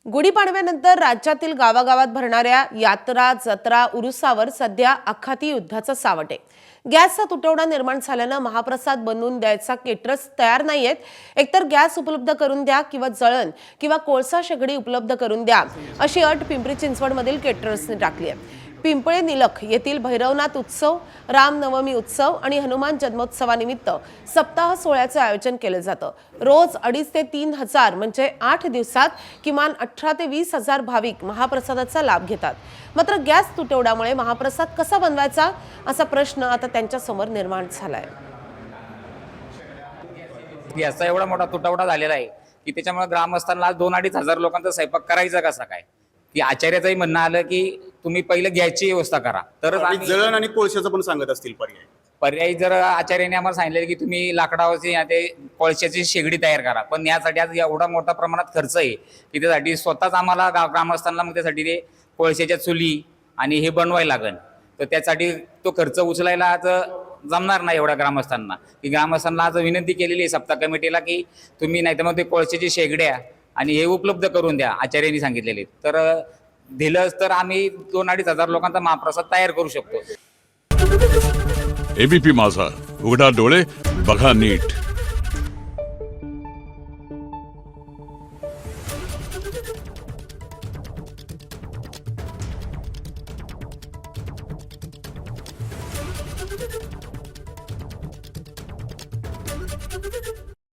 गुढीपाडव्यानंतर राज्यातील गावागावात भरणाऱ्या यात्रा, जत्रा, उरुसावर सध्या अखाती युद्धाचं सावट आहे. गॅसचा तुटवडा निर्माण झाल्यानं महाप्रसाद बनवून द्यायचा केटरर्स तयार नाहीयेत. एकतर गॅस उपलब्ध करून द्या किंवा जळण किंवा कोळसा शेगडी उपलब्ध करून द्या, अशी अट पिंपरी चिंचवडमधील केटरर्सने टाकली आहे. पिंपळे निलख येथील भैरवनाथ उत्सव, रामनवमी उत्सव आणि हनुमान जन्मोत्सवानिमित्त सप्ताह सोहळ्याचे आयोजन केले जातं. रोज 2,500 ते 3,000 म्हणजे 8 दिवसात किमान 18,000 ते 20,000 भाविक महाप्रसादाचा लाभ घेतात. मात्र गॅस तुटवड्यामुळे महाप्रसाद कसा बनवायचा असा प्रश्न आता त्यांच्या समोर निर्माण झालाय. याचा एवढा मोठा तुटवडा झालेला आहे की त्याच्यामुळे ग्रामस्थांना 2-2.5 हजार लोकांचा स्वयंपाक करायचा कसा काय, की आचार्याचंही म्हणणं आलं की तुम्ही पहिले गॅसची व्यवस्था करा तरच आम्ही जळण आणि कोळशाचं पण सांगत असतील पर्यायी. जर आचार्याने आम्हाला सांगितलं की तुम्ही लाकडावरची ते कोळशाची शेगडी तयार करा, पण यासाठी आज एवढा मोठा प्रमाणात खर्च आहे की त्यासाठी स्वतःच आम्हाला ग्रामस्थांना मग त्यासाठी ते कोळशाच्या चुली आणि हे बनवायला लागेल. तर त्यासाठी तो खर्च उचलायला आज जमणार नाही एवढ्या ग्रामस्थांना. की ग्रामस्थांना आज विनंती केलेली आहे सप्ताह कमिटीला की तुम्ही नाही तर मग ते कोळशाची शेगड्या आणि हे उपलब्ध करून द्या आचार्यांनी सांगितलेले. तर दिलंच तर आम्ही 2-2.5 हजार लोकांचा महाप्रसाद तयार करू शकतो. एबीपी माझा, उघडा डोळे बघा नीट.